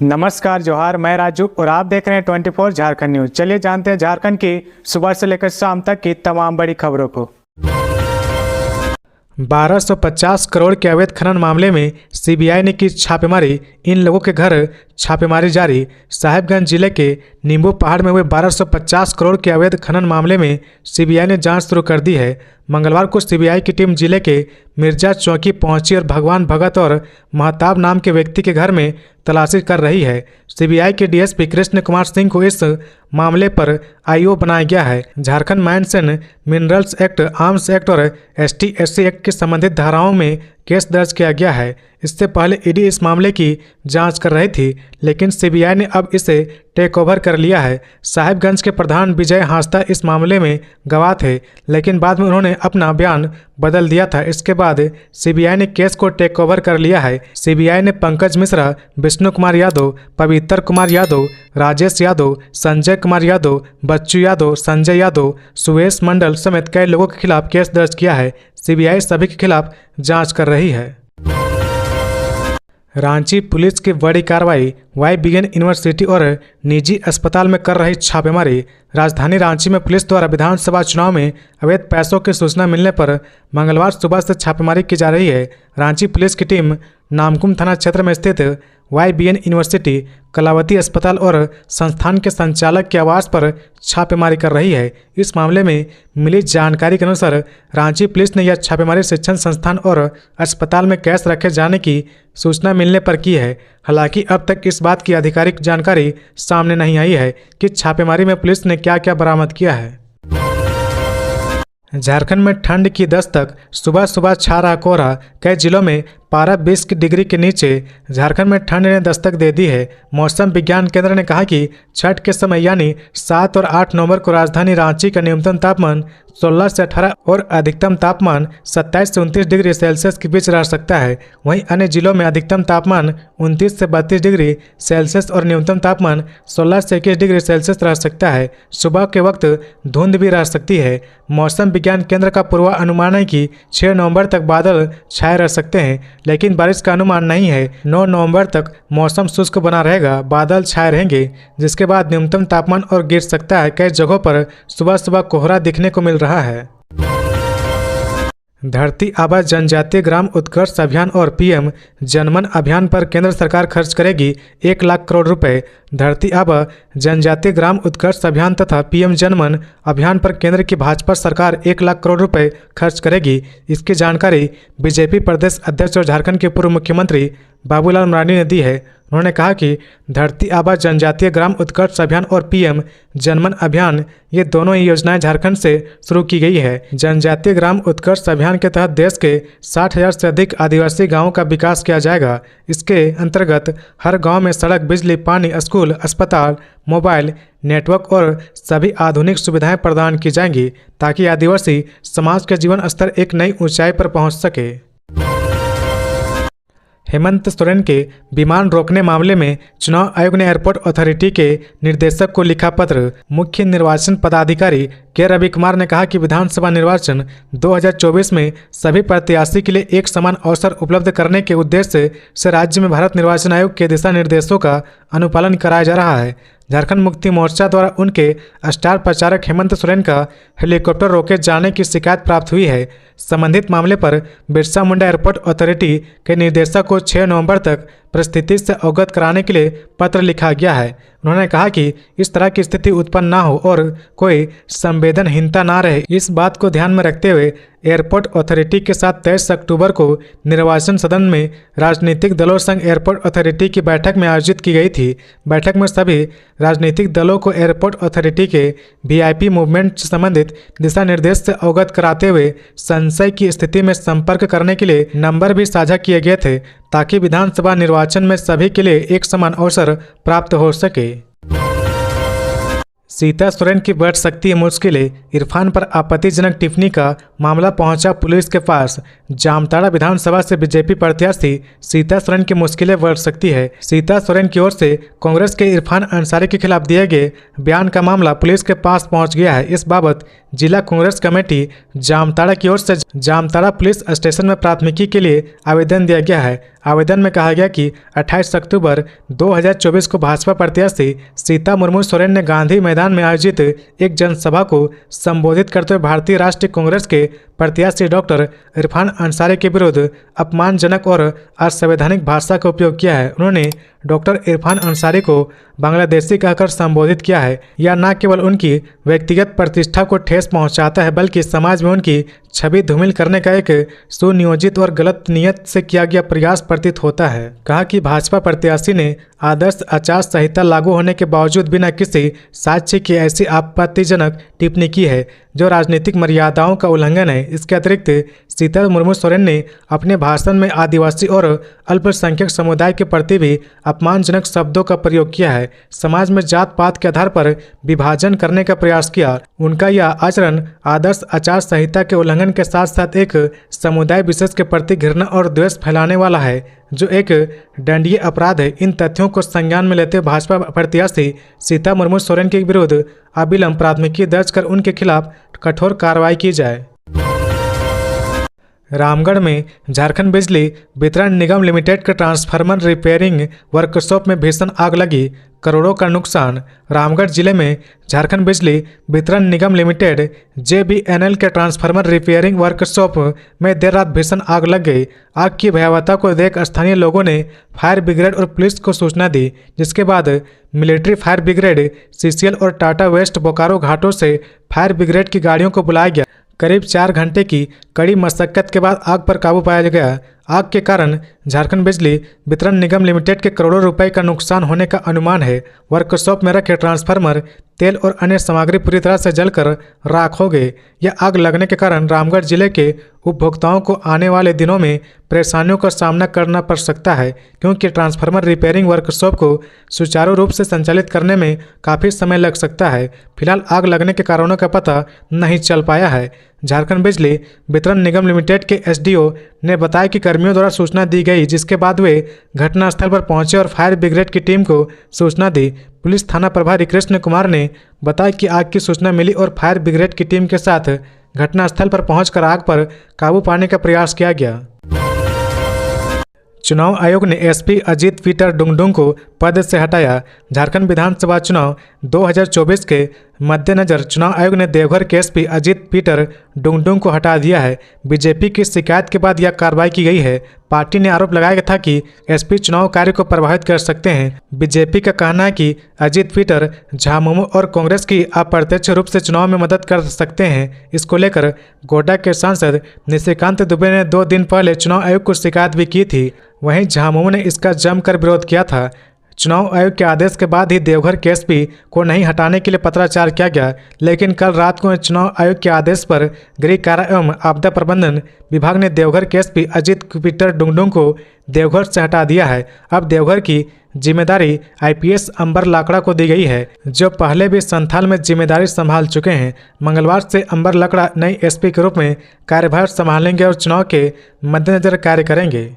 नमस्कार जोहार, मैं राजू और आप देख रहे हैं 24 झारखंड न्यूज। चलिए जानते हैं झारखंड की सुबह से लेकर शाम तक की तमाम बड़ी खबरों को। 1250 करोड़ के अवैध खनन मामले में सीबीआई ने की छापेमारी। इन लोगों के घर छापेमारी जारी। साहिबगंज जिले के नींबू पहाड़ में हुए 1250 करोड़ के अवैध खनन मामले में सीबीआई ने जांच शुरू कर दी है। मंगलवार को सीबीआई की टीम जिले के मिर्जा चौकी पहुंची और भगवान भगत और महताब नाम के व्यक्ति के घर में तलाशी कर रही है। सीबीआई के डीएसपी कृष्ण कुमार सिंह को इस मामले पर आईओ बनाया गया है। Jharkhand mines and minerals act, arms act और ST/SC एक्ट की संबंधित धाराओं में केस दर्ज किया गया है। इससे पहले ईडी इस मामले की जांच कर रही थी, लेकिन सीबीआई ने अब इसे टेक ओवर कर लिया है। साहिबगंज के प्रधान विजय हांसदा इस मामले में गवाह थे, लेकिन बाद में उन्होंने अपना बयान बदल दिया था। इसके बाद सीबीआई ने केस को टेक ओवर कर लिया है। सीबीआई ने पंकज मिश्रा, विष्णु कुमार यादव, पवित्र कुमार यादव, राजेश यादव, संजय कुमार यादव, बच्चू यादव, संजय यादव, सुवेश मंडल समेत कई लोगों के खिलाफ केस दर्ज किया है। सीबीआई सभी के खिलाफ जांच कर रही है। रांची पुलिस की बड़ी कार्रवाई। YBN यूनिवर्सिटी और निजी अस्पताल में कर रही छापेमारी। राजधानी रांची में पुलिस द्वारा विधानसभा चुनाव में अवैध पैसों की सूचना मिलने पर मंगलवार सुबह से छापेमारी की जा रही है। रांची पुलिस की टीम नामकुम थाना क्षेत्र में स्थित YBN यूनिवर्सिटी, कलावती अस्पताल और संस्थान के संचालक के आवास पर छापेमारी कर रही है। इस मामले में मिली जानकारी के अनुसार रांची पुलिस ने यह छापेमारी शिक्षण संस्थान और अस्पताल में कैश रखे जाने की सूचना मिलने पर की है। हालांकि अब तक इस बात की आधिकारिक जानकारी सामने नहीं आई है कि छापेमारी में पुलिस ने क्या क्या बरामद किया है। झारखंड में ठंड की दस्तक। सुबह सुबह छा रहा कोहरा। कई जिलों में पारा 20 डिग्री के नीचे। झारखंड में ठंड ने दस्तक दे दी है। मौसम विज्ञान केंद्र ने कहा कि छठ के समय यानी 7 और 8 नवंबर को राजधानी रांची का न्यूनतम तापमान 16 से 18 और अधिकतम तापमान 27 से 29 डिग्री सेल्सियस के बीच रह सकता है। वहीं अन्य जिलों में अधिकतम तापमान 29 से 32 डिग्री सेल्सियस और न्यूनतम तापमान 16 से 21 डिग्री सेल्सियस रह सकता है। सुबह के वक्त धुंध भी रह सकती है। मौसम विज्ञान केंद्र का पूर्वानुमान है कि 6 नवंबर तक बादल छाए रह सकते हैं, लेकिन बारिश का अनुमान नहीं है। 9 नवंबर तक मौसम शुष्क बना रहेगा, बादल छाए रहेंगे, जिसके बाद न्यूनतम तापमान और गिर सकता है। कई जगहों पर सुबह सुबह कोहरा दिखने को मिल रहा है। धरती आबा जनजातीय ग्राम उत्कर्ष अभियान और PM जनमन अभियान पर केंद्र सरकार खर्च करेगी 1 लाख करोड़ रुपए। धरती आबा जनजातीय ग्राम उत्कर्ष अभियान तथा PM जनमन अभियान पर केंद्र की भाजपा सरकार 1 लाख करोड़ रुपए खर्च करेगी। इसकी जानकारी बीजेपी प्रदेश अध्यक्ष और झारखंड के पूर्व मुख्यमंत्री बाबूलाल मरांडी ने दी है। उन्होंने कहा कि धरती आबा जनजातीय ग्राम उत्कर्ष अभियान और PM जनमन अभियान, ये दोनों ही योजनाएं झारखंड से शुरू की गई है। जनजातीय ग्राम उत्कर्ष अभियान के तहत देश के 60,000 से अधिक आदिवासी गांवों का विकास किया जाएगा। इसके अंतर्गत हर गांव में सड़क, बिजली, पानी, स्कूल, अस्पताल, मोबाइल नेटवर्क और सभी आधुनिक सुविधाएं प्रदान की जाएंगी, ताकि आदिवासी समाज का जीवन स्तर एक नई ऊंचाई पर पहुंच सके। हेमंत सोरेन के विमान रोकने मामले में चुनाव आयोग ने एयरपोर्ट अथॉरिटी के निर्देशक को लिखा पत्र। मुख्य निर्वाचन पदाधिकारी के रवि कुमार ने कहा कि विधानसभा निर्वाचन 2024 में सभी प्रत्याशी के लिए एक समान अवसर उपलब्ध करने के उद्देश्य से राज्य में भारत निर्वाचन आयोग के दिशा निर्देशों का अनुपालन कराया जा रहा है। झारखंड मुक्ति मोर्चा द्वारा उनके स्टार प्रचारक हेमंत सोरेन का हेलीकॉप्टर रोके जाने की शिकायत प्राप्त हुई है। संबंधित मामले पर बिरसा मुंडा एयरपोर्ट अथॉरिटी के निर्देशक को 6 नवंबर तक परिस्थिति से अवगत कराने के लिए पत्र लिखा गया है। उन्होंने कहा कि इस तरह की स्थिति उत्पन्न ना हो और कोई संवेदनहीनता ना रहे, इस बात को ध्यान में रखते हुए एयरपोर्ट अथॉरिटी के साथ 23 अक्टूबर को निर्वाचन सदन में राजनीतिक दलों संघ एयरपोर्ट अथॉरिटी की बैठक में आयोजित की गई थी। बैठक में सभी राजनीतिक दलों को एयरपोर्ट अथॉरिटी के VIP मूवमेंट से संबंधित दिशा निर्देश से अवगत कराते हुए संशय की स्थिति में संपर्क करने के लिए नंबर भी साझा किए गए थे, ताकि विधानसभा निर्वाचन में सभी के लिए एक समान अवसर प्राप्त हो सके। सीता सोरेन की बढ़ सकती है मुश्किलें, इरफान पर आपत्तिजनक टिप्पणी का मामला पहुंचा पुलिस के पास। जामताड़ा विधानसभा से बीजेपी प्रत्याशी सीता सोरेन की मुश्किलें बढ़ सकती है। सीता सोरेन की ओर से कांग्रेस के इरफान अंसारी के खिलाफ दिए गए बयान का मामला पुलिस के पास पहुंच गया है। इस बाबत जिला कांग्रेस कमेटी जामताड़ा की ओर से जामताड़ा पुलिस स्टेशन में प्राथमिकी के लिए आवेदन दिया गया है। आवेदन में कहा गया कि 28 अक्टूबर 2024 को भाजपा प्रत्याशी सीता मुर्मू सोरेन ने गांधी मैदान में आयोजित एक जनसभा को संबोधित करते हुए भारतीय राष्ट्रीय कांग्रेस के प्रत्याशी डॉक्टर इरफान अंसारी के विरुद्ध अपमानजनक और असंवैधानिक भाषा का उपयोग किया है। उन्होंने डॉक्टर इरफान अंसारी को बांग्लादेशी कहकर संबोधित किया है। यह न केवल उनकी व्यक्तिगत प्रतिष्ठा को ठेस पहुंचाता है बल्कि समाज में उनकी छवि धूमिल करने का एक सुनियोजित और गलत नीयत से किया गया प्रयास प्रतीत होता है। कहा कि भाजपा प्रत्याशी ने आदर्श आचार संहिता लागू होने के बावजूद बिना किसी साक्ष्य की ऐसी आपत्तिजनक टिप्पणी की है जो राजनीतिक मर्यादाओं का उल्लंघन है। इसके अतिरिक्त सीता मुर्मू सोरेन ने अपने भाषण में आदिवासी और अल्पसंख्यक समुदाय के प्रति भी अपमानजनक शब्दों का प्रयोग किया है। समाज में जात पात के आधार पर विभाजन करने का प्रयास किया। उनका यह आचरण आदर्श आचार संहिता के उल्लंघन के साथ साथ एक समुदाय विशेष के प्रति घृणा और द्वेष फैलाने वाला है जो एक दंडनीय अपराध है। इन तथ्यों को संज्ञान में लेते भाजपा प्रत्याशी सीता मुर्मू सोरेन के विरुद्ध अविलंब प्राथमिकी दर्ज कर उनके खिलाफ कठोर कार्रवाई की जाए। रामगढ़ में झारखंड बिजली वितरण निगम लिमिटेड के ट्रांसफार्मर रिपेयरिंग वर्कशॉप में भीषण आग लगी, करोड़ों का नुकसान। रामगढ़ जिले में झारखंड बिजली वितरण निगम लिमिटेड JBNL के ट्रांसफार्मर रिपेयरिंग वर्कशॉप में देर रात भीषण आग लग गई। आग की भयावहता को देख स्थानीय लोगों ने फायर ब्रिगेड और पुलिस को सूचना दी, जिसके बाद मिलिट्री फायर ब्रिगेड, CCL और टाटा वेस्ट बोकारो घाटों से फायर ब्रिगेड की गाड़ियों को बुलाया गया। करीब 4 घंटे की कड़ी मशक्कत के बाद आग पर काबू पाया गया। आग के कारण झारखंड बिजली वितरण निगम लिमिटेड के करोड़ों रुपए का नुकसान होने का अनुमान है। वर्कशॉप में रखे ट्रांसफार्मर, तेल और अन्य सामग्री पूरी तरह से जलकर राख हो गए। यह आग लगने के कारण रामगढ़ जिले के उपभोक्ताओं को आने वाले दिनों में परेशानियों का सामना करना पड़ सकता है, क्योंकि ट्रांसफार्मर रिपेयरिंग वर्कशॉप को सुचारू रूप से संचालित करने में काफ़ी समय लग सकता है। फिलहाल आग लगने के कारणों का पता नहीं चल पाया है। झारखंड बिजली वितरण निगम लिमिटेड के SDO ने बताया कि कर्मियों द्वारा सूचना दी गई, जिसके बाद वे घटनास्थल पर पहुंचे और फायर ब्रिगेड की टीम को सूचना दी। पुलिस थाना प्रभारी कृष्ण कुमार ने बताया कि आग की सूचना मिली और फायर ब्रिगेड की टीम के साथ घटनास्थल पर पहुंचकर आग पर काबू पाने का प्रयास किया गया। चुनाव आयोग ने SP अजीत पीटर डुंगडुंग को पद से हटाया। झारखंड विधानसभा चुनाव 2024 के मद्देनजर चुनाव आयोग ने देवघर के SP अजीत पीटर डुंगडुंग को हटा दिया है। बीजेपी की शिकायत के बाद यह कार्रवाई की गई है। पार्टी ने आरोप लगाया था कि SP चुनाव कार्य को प्रभावित कर सकते हैं। बीजेपी का कहना है कि अजीत पीटर झामुमो और कांग्रेस की अप्रत्यक्ष रूप से चुनाव में मदद कर सकते हैं। इसको लेकर गोड्डा के सांसद निशिकांत दुबे ने 2 दिन पहले चुनाव आयोग को शिकायत भी की थी। वहीं झामुमो ने इसका जमकर विरोध किया था। चुनाव आयोग के आदेश के बाद ही देवघर के SP को नहीं हटाने के लिए पत्राचार किया गया, लेकिन कल रात को चुनाव आयोग के आदेश पर गृह कारा एवं आपदा प्रबंधन विभाग ने देवघर के SP अजीत पीटर डुंगडुंग को देवघर से हटा दिया है। अब देवघर की जिम्मेदारी IPS अंबर लाकड़ा को दी गई है, जो पहले भी संथाल में जिम्मेदारी संभाल चुके हैं। मंगलवार से अंबर लाकड़ा नई SP के रूप में कार्यभार संभालेंगे और चुनाव के मद्देनजर कार्य करेंगे।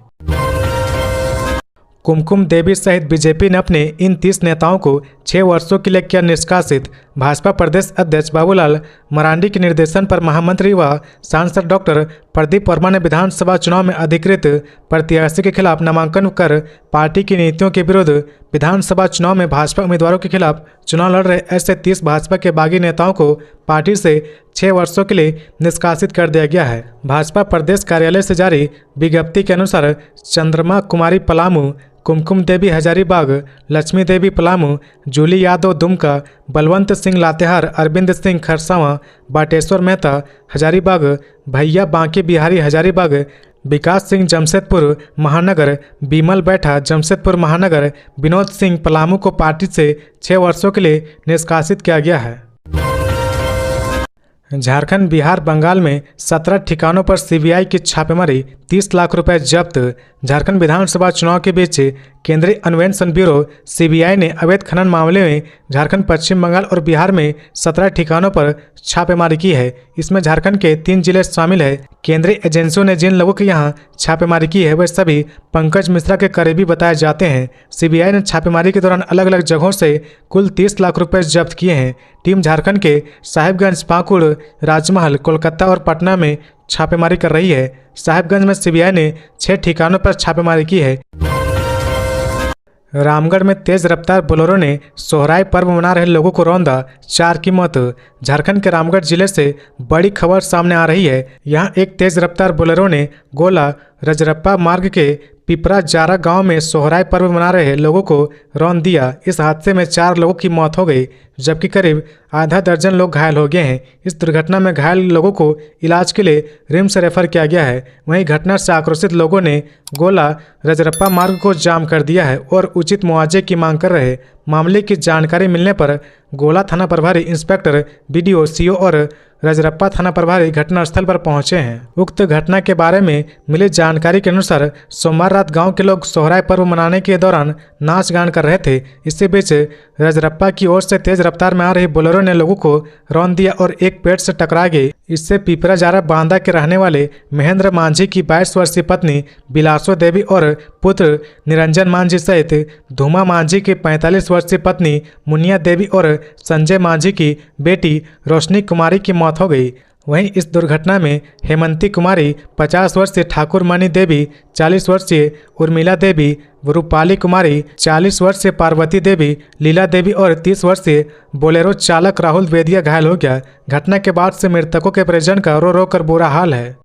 कुमकुम देवी सहित बीजेपी ने अपने इन 30 नेताओं को 6 वर्षों के लिए किया निष्कासित। भाजपा प्रदेश अध्यक्ष बाबूलाल मरांडी के निर्देशन पर महामंत्री व सांसद डॉक्टर प्रदीप वर्मा ने विधानसभा चुनाव में अधिकृत प्रत्याशी के खिलाफ नामांकन कर पार्टी की नीतियों के विरुद्ध विधानसभा चुनाव में भाजपा उम्मीदवारों के खिलाफ चुनाव लड़ रहे ऐसे 30 भाजपा के बागी नेताओं को पार्टी से 6 वर्षों के लिए निष्कासित कर दिया गया है। भाजपा प्रदेश कार्यालय से जारी विज्ञप्ति के अनुसार चंद्रमा कुमारी पलामू, कुमकुम देवी हजारीबाग, लक्ष्मी देवी पलामू, जूली यादव दुमका, बलवंत सिंह लातेहार, अरविंद सिंह खरसावां, बाटेश्वर मेहता हजारीबाग, भैया बांके बिहारी हजारीबाग, विकास सिंह जमशेदपुर महानगर, बीमल बैठा जमशेदपुर महानगर, विनोद सिंह पलामू को पार्टी से 6 वर्षों के लिए निष्कासित किया गया है। झारखंड, बिहार, बंगाल में 17 ठिकानों पर सीबीआई की छापेमारी, 30 लाख रुपए जब्त। झारखंड विधानसभा चुनाव के बीच केंद्रीय अन्वेषण ब्यूरो सीबीआई ने अवैध खनन मामले में झारखंड, पश्चिम बंगाल और बिहार में 17 ठिकानों पर छापेमारी की है। इसमें झारखंड के 3 जिले शामिल है। केंद्रीय एजेंसियों ने जिन लोगों के यहाँ छापेमारी की है वे सभी पंकज मिश्रा के करीबी बताए जाते हैं। सीबीआई ने छापेमारी के दौरान अलग अलग जगहों से कुल 30 लाख रुपए जब्त किए हैं। टीम झारखंड के साहिबगंज, पाकुड़, राजमहल, कोलकाता और पटना में छापेमारी कर रही है। साहिबगंज में सीबीआई ने 6 ठिकानों पर छापेमारी की है। रामगढ़ में तेज रफ्तार बोलेरो ने सोहराय पर्व मना रहे लोगों को रौंदा, 4 की मौत। झारखंड के रामगढ़ जिले से बड़ी खबर सामने आ रही है। यहां एक तेज रफ्तार बोलेरो ने गोला रजरप्पा मार्ग के पिपरा जारा गांव में सोहराय पर्व मना रहे लोगों को रौंद दिया। इस हादसे में 4 लोगों की मौत हो गई, जबकि करीब आधा दर्जन लोग घायल हो गए हैं। इस दुर्घटना में घायल लोगों को इलाज के लिए रिम्स रेफर किया गया है। वहीं घटना से आक्रोशित लोगों ने गोला रजरप्पा मार्ग को जाम कर दिया है और उचित मुआवजे की मांग कर रहे। मामले की जानकारी मिलने पर गोला थाना प्रभारी इंस्पेक्टर, बीडीओ, सीओ और रजरप्पा थाना प्रभारी घटनास्थल पर पहुंचे हैं। उक्त घटना के बारे में मिली जानकारी के अनुसार सोमवार रात गांव के लोग सोहराय पर्व मनाने के दौरान नाच गान कर रहे थे। इसी बीच रजरप्पा की ओर से तेज रफ्तार में आ रही बोलेरो ने लोगों को रौंद दिया और एक पेड़ से टकरा गई। इससे पिपरा जारा बांदा के रहने वाले महेंद्र मांझी की 22 वर्षीय पत्नी बिलासो देवी और पुत्र निरंजन मांझी सहित धूमा मांझी की 45 वर्षीय पत्नी मुनिया देवी और संजय मांझी की बेटी रोशनी कुमारी की मौत हो गई। वहीं इस दुर्घटना में हेमंती कुमारी, 50 वर्षीय ठाकुर मणि देवी, 40 वर्षीय उर्मिला देवी, रूपाली कुमारी, 40 वर्षीय पार्वती देवी, लीला देवी और 30 वर्षीय बोलेरो चालक राहुल वेदिया घायल हो गया। घटना के बाद से मृतकों के परिजन का रो रो कर बुरा हाल है।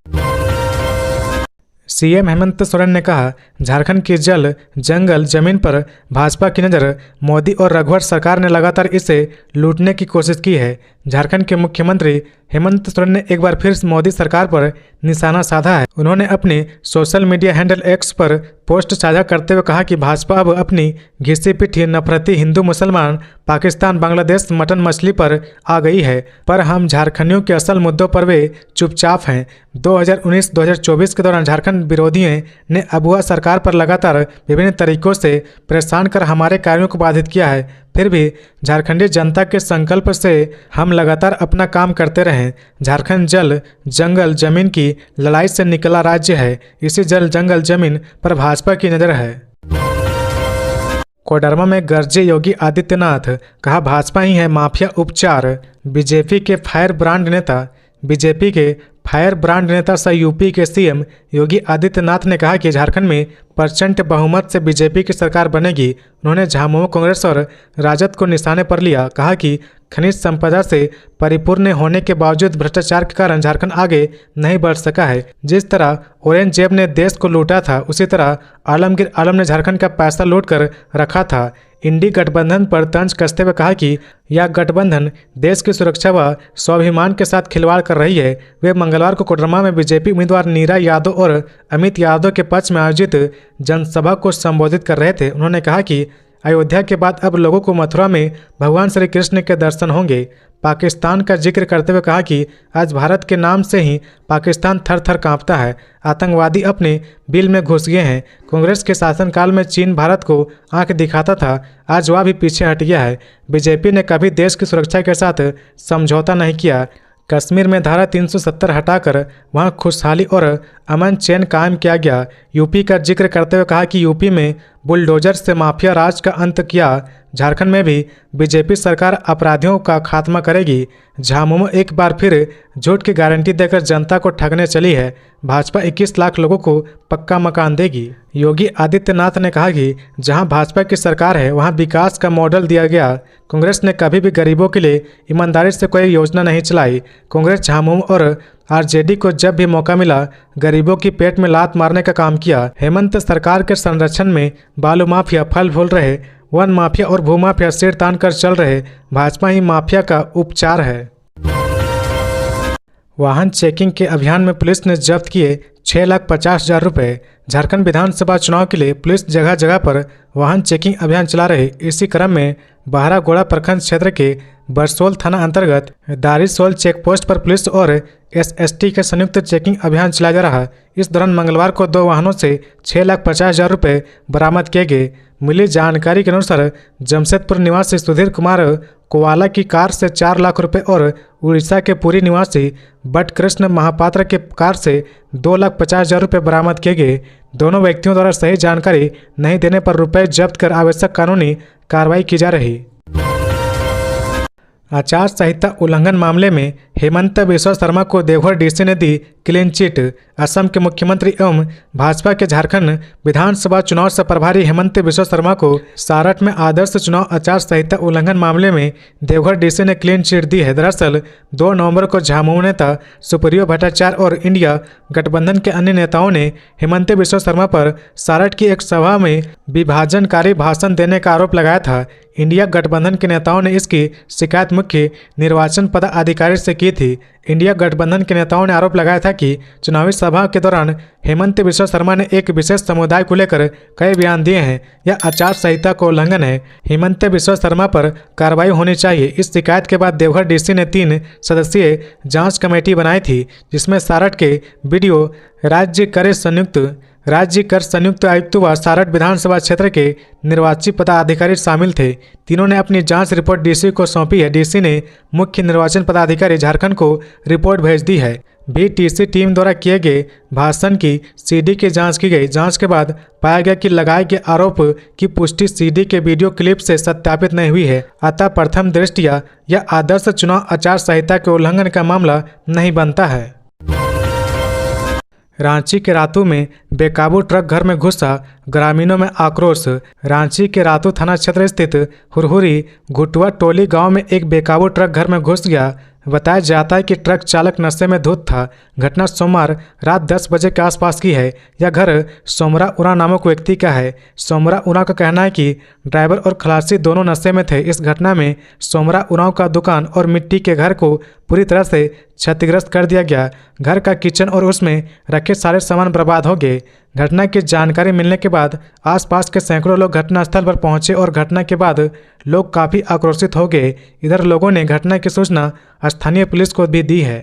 सीएम हेमंत सोरेन ने कहा, झारखंड की जल जंगल जमीन पर भाजपा की नज़र। मोदी और रघुवर सरकार ने लगातार इसे लूटने की कोशिश की है। झारखंड के मुख्यमंत्री हेमंत सोरेन ने एक बार फिर मोदी सरकार पर निशाना साधा है। उन्होंने अपने सोशल मीडिया हैंडल एक्स पर पोस्ट साझा करते हुए कहा कि भाजपा अब अपनी घिसी पिटी नफरती हिंदू मुसलमान, पाकिस्तान, बांग्लादेश, मटन मछली पर आ गई है। पर हम झारखंडियों के असल मुद्दों पर वे चुपचाप हैं। 2019-2024 के दौरान झारखंड विरोधियों ने अबुआ सरकार पर लगातार विभिन्न तरीकों से परेशान कर हमारे कार्यों को बाधित किया है। फिर भी झारखंडी जनता के संकल्प से हम लगातार अपना काम करते रहे। झारखंड जल जंगल जमीन की लड़ाई से निकला राज्य है। इसी जल जंगल जमीन पर भाजपा की नज़र है। कोडरमा में गरजे योगी आदित्यनाथ, कहा भाजपा ही है माफिया उपचार। बीजेपी के फायर ब्रांड नेता सह यूपी के सीएम योगी आदित्यनाथ ने कहा कि झारखंड में प्रचंड बहुमत से बीजेपी की सरकार बनेगी। उन्होंने झामुमो, कांग्रेस और राजद को निशाने पर लिया। कहा कि खनिज संपदा से परिपूर्ण होने के बावजूद भ्रष्टाचार के कारण झारखंड आगे नहीं बढ़ सका है। जिस तरह औरंगजेब ने देश को लूटा था, उसी तरह आलमगीर आलम ने झारखंड का पैसा लूट कर रखा था। इंडी गठबंधन पर तंज कसते हुए कहा कि यह गठबंधन देश की सुरक्षा व स्वाभिमान के साथ खिलवाड़ कर रही है। वे मंगलवार को कोडरमा में बीजेपी उम्मीदवार नीरा यादव और अमित यादव के पक्ष में आयोजित जनसभा को संबोधित कर रहे थे। उन्होंने कहा कि अयोध्या के बाद अब लोगों को मथुरा में भगवान श्री कृष्ण के दर्शन होंगे। पाकिस्तान का जिक्र करते हुए कहा कि आज भारत के नाम से ही पाकिस्तान थर थर कांपता है। आतंकवादी अपने बिल में घुस गए हैं। कांग्रेस के शासनकाल में चीन भारत को आंख दिखाता था, आज वह भी पीछे हट गया है। बीजेपी ने कभी देश की सुरक्षा के साथ समझौता नहीं किया। कश्मीर में धारा 370 हटाकर वहां खुशहाली और अमन चैन कायम किया गया। यूपी का जिक्र करते हुए कहा कि यूपी में बुलडोजर से माफिया राज का अंत किया। झारखंड में भी बीजेपी सरकार अपराधियों का खात्मा करेगी। झामुमो एक बार फिर झूठ की गारंटी देकर जनता को ठगने चली है। भाजपा 21 लाख लोगों को पक्का मकान देगी। योगी आदित्यनाथ ने कहा कि जहां भाजपा की सरकार है वहां विकास का मॉडल दिया गया। कांग्रेस ने कभी भी गरीबों के लिए ईमानदारी से कोई योजना नहीं चलाई। कांग्रेस झामुमो और आरजेडी को जब भी मौका मिला गरीबों की पेट में लात मारने का काम किया। हेमंत सरकार के संरक्षण में बालू माफिया फल फूल रहे, वन माफिया और भूमाफिया सिर तान कर चल रहे। भाजपा ही माफिया का उपचार है। वाहन चेकिंग के अभियान में पुलिस ने जब्त किए 6,50,000 रुपये। झारखंड विधानसभा चुनाव के लिए पुलिस जगह जगह पर वाहन चेकिंग अभियान चला रहे। इसी क्रम में बहरागोड़ा प्रखंड क्षेत्र के बरसोल थाना अंतर्गत दारिसोल चेकपोस्ट पर पुलिस और एसएसटी के संयुक्त चेकिंग अभियान चलाया जा रहा। इस दौरान मंगलवार को 2 वाहनों से 6,50,000 रुपये बरामद किए गए। मिली जानकारी के अनुसार जमशेदपुर निवासी सुधीर कुमार कोवाला की कार से 4 लाख रुपए और उड़ीसा के पुरी निवासी बट कृष्ण महापात्र के कार से 2,50,000 रुपये बरामद किए गए। दोनों व्यक्तियों द्वारा सही जानकारी नहीं देने पर रुपए जब्त कर आवश्यक कानूनी कार्रवाई की जा रही। आचार संहिता उल्लंघन मामले में हेमंत बिस्वा शर्मा को देवघर डीसी ने दी क्लीन चिट। असम के मुख्यमंत्री एवं भाजपा के झारखंड विधानसभा चुनाव से प्रभारी हेमंत बिस्वा शर्मा को सारठ में आदर्श चुनाव आचार संहिता उल्लंघन मामले में देवघर डीसी ने क्लीन चिट दी है। दरअसल 2 नवंबर को झामुमो नेता सुप्रियो भट्टाचार्य और इंडिया गठबंधन के अन्य नेताओं ने हेमंत बिस्वा शर्मा पर सारठ की एक सभा में विभाजनकारी भाषण देने का आरोप लगाया था। इंडिया गठबंधन के नेताओं ने इसकी शिकायत मुख्य निर्वाचन पदाधिकारी से की थी। इंडिया गठबंधन के नेताओं ने आरोप लगाया था कि चुनावी सभा के दौरान हेमंत बिस्वा शर्मा ने एक विशेष समुदाय को लेकर कई बयान दिए हैं। यह आचार संहिता का उल्लंघन है। हेमंत बिस्वा शर्मा पर कार्रवाई होनी चाहिए। इस शिकायत के बाद देवघर डीसी ने 3 सदस्यीय जांच कमेटी बनाई थी, जिसमें सारठ के बीडीओ, राज्य कर संयुक्त आयुक्त व सारठ विधानसभा क्षेत्र के निर्वाची पदाधिकारी शामिल थे। तीनों ने अपनी जांच रिपोर्ट डीसी को सौंपी है। डीसी ने मुख्य निर्वाचन पदाधिकारी झारखंड को रिपोर्ट भेज दी है। बीटीसी टीम द्वारा किए गए भाषण की सीडी की जांच की गई। जांच के बाद पाया गया कि लगाए गए आरोप की पुष्टि सीडी के वीडियो क्लिप से सत्यापित नहीं हुई है। अतः प्रथम दृष्टया यह आदर्श चुनाव आचार संहिता के उल्लंघन का मामला नहीं बनता है। रांची के रातू में बेकाबू ट्रक घर में घुसा, ग्रामीणों में आक्रोश। रांची के रातू थाना क्षेत्र स्थित हुरहुरी घुटुआ टोली गांव में एक बेकाबू ट्रक घर में घुस गया। बताया जाता है कि ट्रक चालक नशे में धुत था। घटना सोमवार रात 10 बजे के आसपास की है। यह घर सोमरा उरा नामक व्यक्ति का है। सोमरा उरा का कहना है कि ड्राइवर और खलासी दोनों नशे में थे। इस घटना में सोमरा उराव का दुकान और मिट्टी के घर को पूरी तरह से क्षतिग्रस्त कर दिया गया। घर का किचन और उसमें रखे सारे सामान बर्बाद हो गए। घटना की जानकारी मिलने के बाद आसपास के सैकड़ों लोग घटनास्थल पर पहुंचे और घटना के बाद लोग काफ़ी आक्रोशित हो गए। इधर लोगों ने घटना की सूचना स्थानीय पुलिस को भी दी है।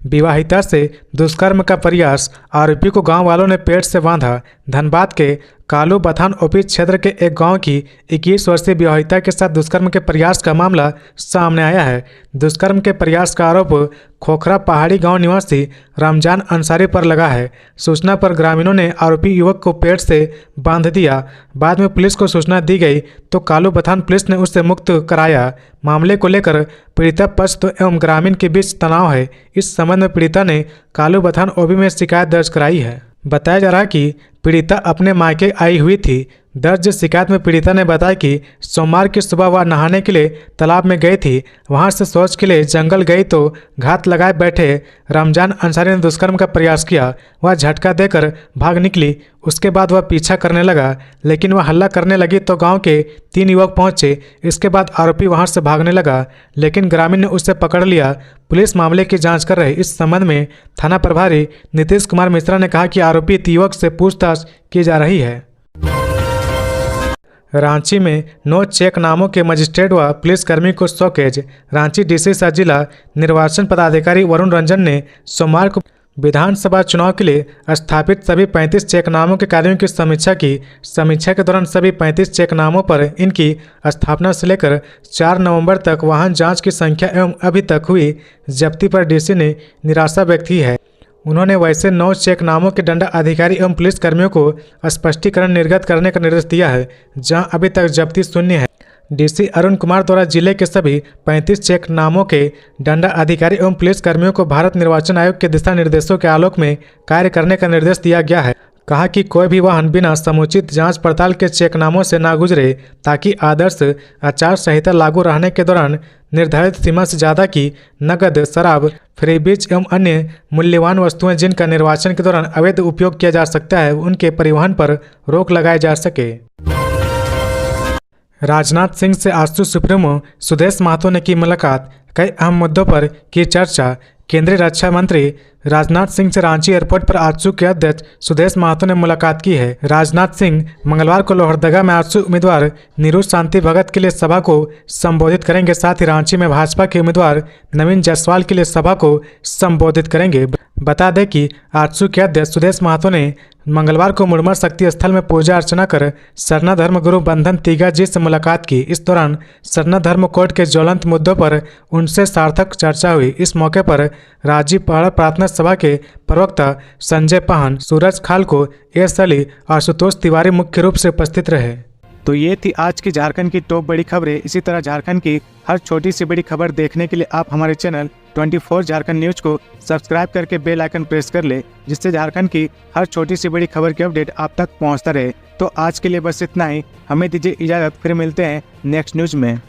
विवाहिता से दुष्कर्म का प्रयास, आरोपी को गांव वालों ने पेट से बांधा। धनबाद के कालू बथान ओपी क्षेत्र के एक गांव की 21 वर्षीय विवाहिता के साथ दुष्कर्म के प्रयास का मामला सामने आया है। दुष्कर्म के प्रयास का आरोप खोखरा पहाड़ी गांव निवासी रमजान अंसारी पर लगा है। सूचना पर ग्रामीणों ने आरोपी युवक को पेट से बांध दिया। बाद में पुलिस को सूचना दी गई तो कालू बथान पुलिस ने उससे मुक्त कराया। मामले को लेकर पीड़िता पक्ष एवं ग्रामीण के बीच तनाव है। इस संबंध में पीड़िता ने कालू बथान ओबी में शिकायत दर्ज कराई है। बताया जा रहा है कि पीड़िता अपने मायके आई हुई थी। दर्ज शिकायत में पीड़िता ने बताया कि सोमवार की सुबह वह नहाने के लिए तालाब में गई थी। वहां से शौच के लिए जंगल गई तो घात लगाए बैठे रमजान अंसारी ने दुष्कर्म का प्रयास किया। वह झटका देकर भाग निकली। उसके बाद वह पीछा करने लगा, लेकिन वह हल्ला करने लगी तो गांव के 3 युवक पहुंचे। इसके बाद आरोपी वहां से भागने लगा, लेकिन ग्रामीण ने उसे पकड़ लिया। पुलिस मामले की जाँच कर रही। इस संबंध में थाना प्रभारी नीतीश कुमार मिश्रा ने कहा कि आरोपी युवक से पूछताछ की जा रही है। रांची में नो चेक नामों के मजिस्ट्रेट व पुलिसकर्मी को शोकेज। रांची डीसी सह जिला निर्वाचन पदाधिकारी वरुण रंजन ने सोमवार को विधानसभा चुनाव के लिए स्थापित सभी 35 चेकनामों के कार्यों की समीक्षा की। समीक्षा के दौरान सभी 35 चेकनामों पर इनकी स्थापना से लेकर 4 नवंबर तक वाहन जांच की संख्या एवं अभी तक हुई जब्ती पर डीसी ने निराशा व्यक्त की है। उन्होंने वैसे 9 चेकनामों के दंड अधिकारी एवं पुलिस कर्मियों को स्पष्टीकरण निर्गत करने का निर्देश दिया है, जहां अभी तक जब्ती शून्य है। डीसी अरुण कुमार द्वारा जिले के सभी 35 चेकनामों के दंड अधिकारी एवं पुलिस कर्मियों को भारत निर्वाचन आयोग के दिशा निर्देशों के आलोक में कार्य करने का निर्देश दिया गया है। कहा कि कोई भी वाहन बिना समुचित जांच पड़ताल के चेकनामों से ना गुजरे, ताकि आदर्श आचार संहिता लागू रहने के दौरान निर्धारित सीमा से ज़्यादा की नकद, शराब, फ्रीबीज एवं अन्य मूल्यवान वस्तुएं जिनका निर्वाचन के दौरान अवैध उपयोग किया जा सकता है, उनके परिवहन पर रोक लगाई जा सके। राजनाथ सिंह से आजसू सुप्रीमो सुदेश महतो ने की मुलाकात। कई अहम मुद्दों पर की चर्चा। केंद्रीय रक्षा मंत्री राजनाथ सिंह से रांची एयरपोर्ट पर आजसू के अध्यक्ष सुदेश महतो ने मुलाकात की है। राजनाथ सिंह मंगलवार को लोहरदगा में आजसू उम्मीदवार नीरू शांति भगत के लिए सभा को संबोधित करेंगे। साथ ही रांची में भाजपा के उम्मीदवार नवीन जायसवाल के लिए सभा को संबोधित करेंगे। बता दें कि आजसू के अध्यक्ष सुदेश महतो ने मंगलवार को मुड़मर शक्ति स्थल में पूजा अर्चना कर सरना धर्म गुरु बंधन तीगा जी से मुलाकात की। इस दौरान सरना धर्म कोड के ज्वलंत मुद्दों पर उनसे सार्थक चर्चा हुई। इस मौके पर राजीव पहाड़ प्रार्थना सभा के प्रवक्ता संजय पाहन, सूरज खालको, एस अली और आशुतोष तिवारी मुख्य रूप से उपस्थित रहे। तो ये थी आज की झारखंड की टॉप बड़ी खबरें। इसी तरह झारखंड की हर छोटी सी बड़ी खबर देखने के लिए आप हमारे चैनल 24 झारखंड न्यूज को सब्सक्राइब करके बेल आइकन प्रेस कर ले, जिससे झारखंड की हर छोटी सी बड़ी खबर की अपडेट आप तक पहुंचता रहे। तो आज के लिए बस इतना ही, हमें दीजिए इजाजत, फिर मिलते हैं नेक्स्ट न्यूज में।